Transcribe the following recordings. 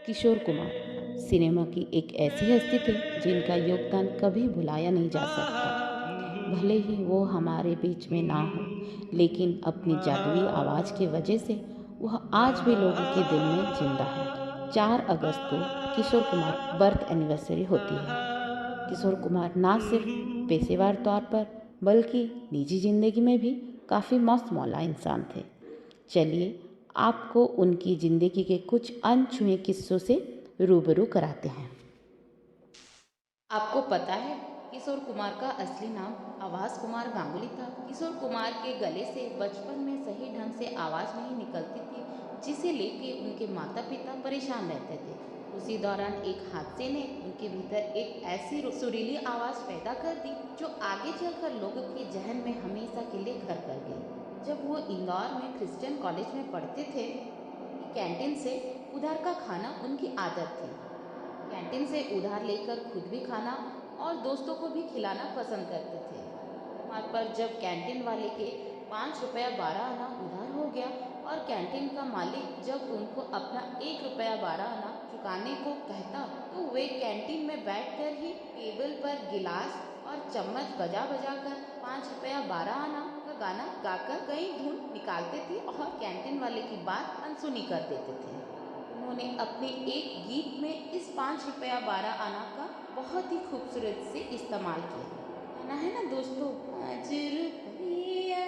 Kishore Kumar cinema की एक ऐसी हस्ती थे जिनका योगदान कभी भुलाया नहीं जा सकता। भले ही वो हमारे बीच में ना हो, लेकिन अपनी जादुई आवाज़ की वजह से वह आज भी लोगों के दिल में जिंदा है। 4 अगस्त को किशोर कुमार बर्थ एनिवर्सरी होती है। किशोर कुमार ना सिर्फ पेशेवर तौर पर बल्कि निजी ज़िंदगी में भी काफ़ी मस्त मौला इंसान थे। चलिए आपको उनकी ज़िंदगी के कुछ अनछुए किस्सों से रूबरू कराते हैं। आपको पता है किशोर कुमार का असली नाम आवास कुमार गांगुली था। किशोर कुमार के गले से बचपन में सही ढंग से आवाज़ नहीं निकलती थी, जिसे लेके उनके माता पिता परेशान रहते थे। उसी दौरान एक हादसे ने उनके भीतर एक ऐसी सुरीली आवाज़ पैदा कर दी जो आगे चलकर लोगों के जहन में हमेशा के लिए घर कर गई। जब वो इंदौर में क्रिश्चियन कॉलेज में पढ़ते थे, कैंटीन से उधार का खाना उनकी आदत थी। कैंटीन से उधार लेकर खुद भी खाना और दोस्तों को भी खिलाना पसंद करते थे। वहाँ पर जब कैंटीन वाले के 5 रुपया 12 आना उधार हो गया और कैंटीन का मालिक जब उनको अपना 1 रुपया 12 आना चुकाने को कहता, तो वे कैंटीन में बैठकर ही टेबल पर गिलास और चम्मच बजा बजा कर 5 रुपया 12 आना का गाना गाकर कई धुन निकालते थे और कैंटीन वाले की बात अनसुनी कर देते थे। उन्होंने अपने एक गीत में इस 5 रुपया 12 आना का बहुत ही खूबसूरत से इस्तेमाल किया। गाना है ना दोस्तों, 5 रुपया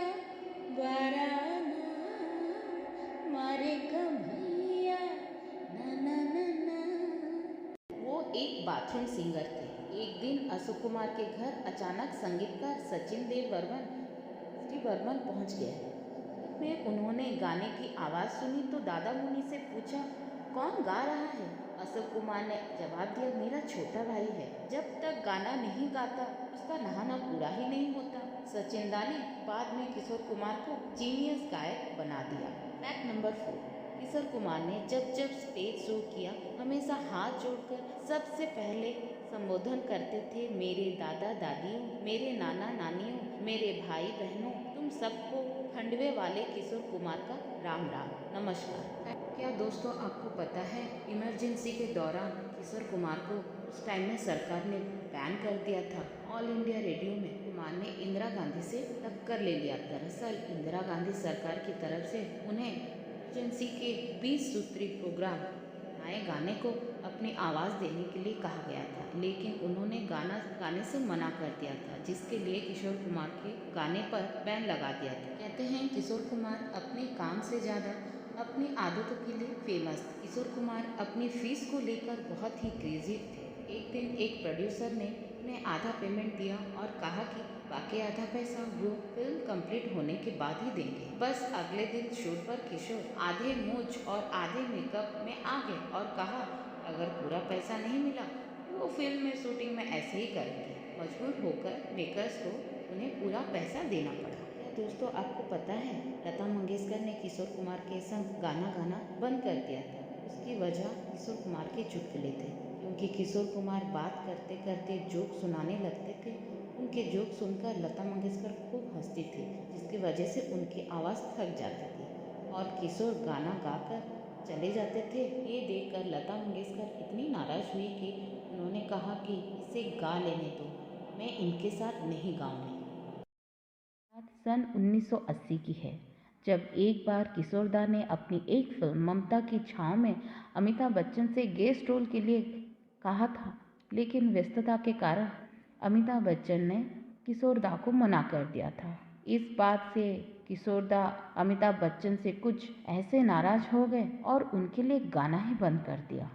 12 आना मारे कन्हैया ना ना ना ना। वो एक बाथरूम सिंगर थे। एक दिन अशोक कुमार के घर अचानक संगीतकार सचिन देव बर्मन पहुंच गए। में उन्होंने गाने की आवाज़ सुनी तो दादा मुनि से पूछा, कौन गा रहा है? अशोक कुमार ने जवाब दिया, मेरा छोटा भाई है। जब तक गाना नहीं गाता उसका नहाना पूरा ही नहीं होता। सचिन दा ने बाद में किशोर कुमार को जीनियस गायक बना दिया। फैक्ट नंबर 4, किशोर कुमार ने जब जब स्टेज शो किया हमेशा हाथ जोड़कर सबसे पहले संबोधन करते थे, मेरे दादा दादियों, मेरे नाना नानियों, मेरे भाई बहनों, तुम सबको खंडवे वाले किशोर कुमार का राम राम नमस्कार। क्या दोस्तों आपको पता है इमरजेंसी के दौरान किशोर कुमार को उस टाइम में सरकार ने बैन कर दिया था। ऑल इंडिया रेडियो में कुमार ने इंदिरा गांधी से टक्कर ले लिया। दरअसल इंदिरा गांधी सरकार की तरफ से उन्हें इमरजेंसी के 20 सूत्री प्रोग्राम नए गाने को अपनी आवाज़ देने के लिए कहा गया था, लेकिन उन्होंने गाने से मना कर दिया था, जिसके लिए किशोर कुमार के गाने पर बैन लगा दिया था। कहते हैं किशोर कुमार अपने काम से ज़्यादा अपनी आदतों के लिए फेमस थे। किशोर कुमार अपनी फीस को लेकर बहुत ही क्रेजी थे। एक दिन एक प्रोड्यूसर ने उन्हें आधा पेमेंट दिया और कहा कि बाकी आधा पैसा वो फिल्म कंप्लीट होने के बाद ही देंगे। बस अगले दिन शूट पर किशोर आधे मूंछ और आधे मेकअप में आ गए और कहा, अगर पूरा पैसा नहीं मिला तो वो फिल्म में शूटिंग में ऐसे ही करेंगे। मजबूर होकर मेकर्स को उन्हें पूरा पैसा देना पड़ा। दोस्तों आपको पता है लता मंगेशकर ने किशोर कुमार के संग गाना गाना बंद कर दिया था। उसकी वजह किशोर कुमार के चुटकुले थे, क्योंकि किशोर कुमार बात करते करते जोक सुनाने लगते थे। उनके जोक सुनकर लता मंगेशकर खूब हंसती थी, जिसकी वजह से उनकी आवाज़ थक जाती थी और किशोर गाना गाकर चले जाते थे। ये देखकर लता मंगेशकर इतनी नाराज़ हुई कि उन्होंने कहा कि इसे गा लेने दो, मैं इनके साथ नहीं गाऊंगी। बात सन 1980 की है, जब एक बार किशोरदा ने अपनी एक फिल्म ममता की छाँव में अमिताभ बच्चन से गेस्ट रोल के लिए कहा था, लेकिन व्यस्तता के कारण अमिताभ बच्चन ने किशोरदा को मना कर दिया था। इस बात से किशोरदा अमिताभ बच्चन से कुछ ऐसे नाराज हो गए और उनके लिए गाना ही बंद कर दिया।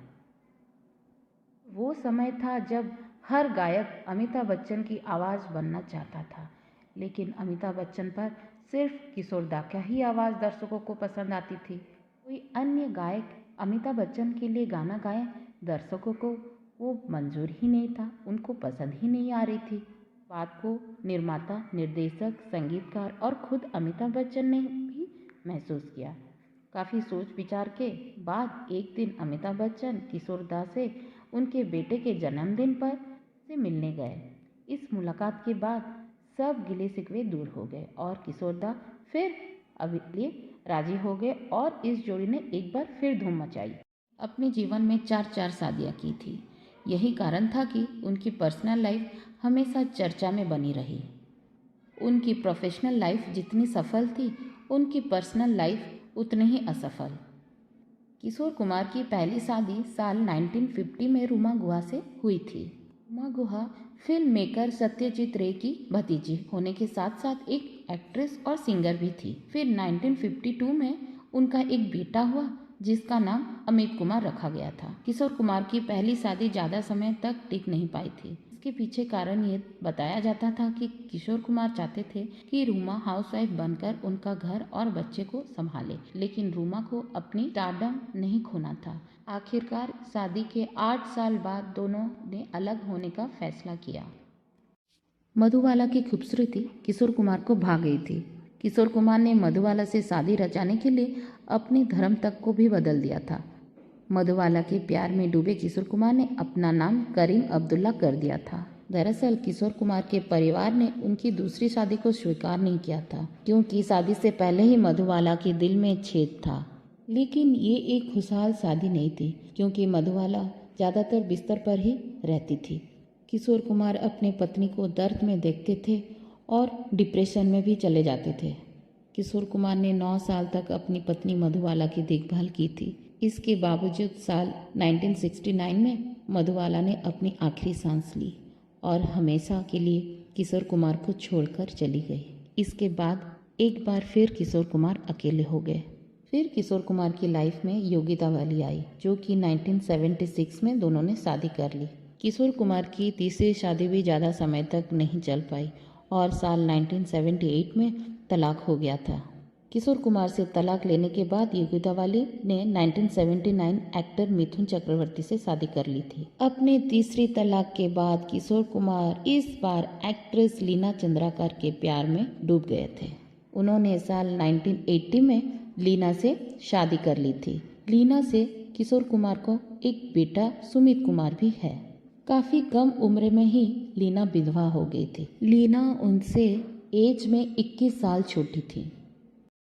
वो समय था जब हर गायक अमिताभ बच्चन की आवाज़ बनना चाहता था, लेकिन अमिताभ बच्चन पर सिर्फ किशोरदा का ही आवाज़ दर्शकों को पसंद आती थी। कोई अन्य गायक अमिताभ बच्चन के लिए गाना गाए, दर्शकों को वो मंजूर ही नहीं था, उनको पसंद ही नहीं आ रही थी। बात को निर्माता, निर्देशक, संगीतकार और खुद अमिताभ बच्चन ने भी महसूस किया। काफ़ी सोच विचार के बाद एक दिन अमिताभ बच्चन किशोरदा से उनके बेटे के जन्मदिन पर से मिलने गए। इस मुलाकात के बाद सब गिले शिकवे दूर हो गए और किशोरदा फिर अभी लिए राजी हो गए और इस जोड़ी ने एक बार फिर धूम मचाई। अपने जीवन में 4 शादियाँ की थी। यही कारण था कि उनकी पर्सनल लाइफ हमेशा चर्चा में बनी रही। उनकी प्रोफेशनल लाइफ जितनी सफल थी, उनकी पर्सनल लाइफ उतनी ही असफल। किशोर कुमार की पहली शादी साल 1950 में रूमा गुहा से हुई थी। रूमा गुहा फिल्म मेकर सत्यजीत रे की भतीजी होने के साथ साथ एक एक्ट्रेस और सिंगर भी थी। फिर 1952 में उनका एक बेटा हुआ जिसका नाम अमित कुमार रखा गया था। किशोर कुमार की पहली शादी ज़्यादा समय तक टिक नहीं पाई थी। इसके पीछे कारण ये बताया जाता था कि किशोर कुमार चाहते थे कि रूमा हाउसवाइफ बनकर उनका घर और बच्चे को संभाले, लेकिन रूमा को अपनी स्टारडम नहीं खोना था। आखिरकार शादी के 8 साल बाद दोनों ने अलग होने का फैसला किया। मधुबाला की खूबसूरती किशोर कुमार को भा गई थी। किशोर कुमार ने मधुबाला से शादी रचाने के लिए अपने धर्म तक को भी बदल दिया था। मधुबाला के प्यार में डूबे किशोर कुमार ने अपना नाम करीम अब्दुल्ला कर दिया था। दरअसल किशोर कुमार के परिवार ने उनकी दूसरी शादी को स्वीकार नहीं किया था, क्योंकि शादी से पहले ही मधुबाला के दिल में छेद था। लेकिन ये एक खुशहाल शादी नहीं थी, क्योंकि मधुबाला ज़्यादातर बिस्तर पर ही रहती थी। किशोर कुमार अपनी पत्नी को दर्द में देखते थे और डिप्रेशन में भी चले जाते थे। किशोर कुमार ने 9 साल तक अपनी पत्नी मधुबाला की देखभाल की थी। इसके बावजूद साल 1969 में मधुबाला ने अपनी आखिरी सांस ली और हमेशा के लिए किशोर कुमार को छोड़कर चली गई। इसके बाद एक बार फिर किशोर कुमार अकेले हो गए। फिर किशोर कुमार की लाइफ में योगिता वाली आई, जो कि 1976 में दोनों ने शादी कर ली। किशोर कुमार की तीसरी शादी भी ज़्यादा समय तक नहीं चल पाई और साल 1978 में तलाक हो गया था। किशोर कुमार से तलाक लेने के बाद योगिता वाली ने 1979 एक्टर मिथुन चक्रवर्ती से शादी कर ली थी। अपने तीसरी तलाक के बाद किशोर कुमार इस बार एक्ट्रेस लीना चंद्राकर के प्यार में डूब गए थे। उन्होंने साल 1980 में लीना से शादी कर ली थी। लीना से किशोर कुमार को एक बेटा सुमित कुमार भी है। काफ़ी कम उम्र में ही लीना विधवा हो गई थी। लीना उनसे एज में 21 साल छोटी थी।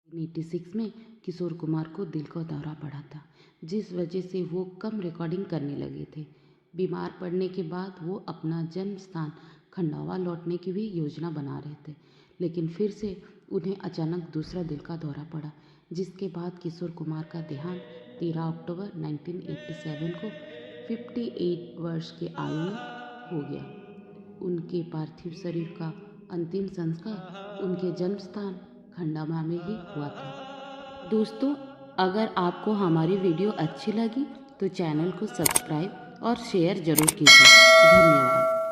1986 में किशोर कुमार को दिल का दौरा पड़ा था, जिस वजह से वो कम रिकॉर्डिंग करने लगे थे। बीमार पड़ने के बाद वो अपना जन्म स्थान खंडवा लौटने की भी योजना बना रहे थे, लेकिन फिर से उन्हें अचानक दूसरा दिल का दौरा पड़ा, जिसके बाद किशोर कुमार का देहांत 13 अक्टूबर 1987 को 58 वर्ष के आयु में हो गया। उनके पार्थिव शरीर का अंतिम संस्कार उनके जन्म स्थान खंडवा में ही हुआ था। दोस्तों, अगर आपको हमारी वीडियो अच्छी लगी तो चैनल को सब्सक्राइब और शेयर जरूर कीजिए। धन्यवाद।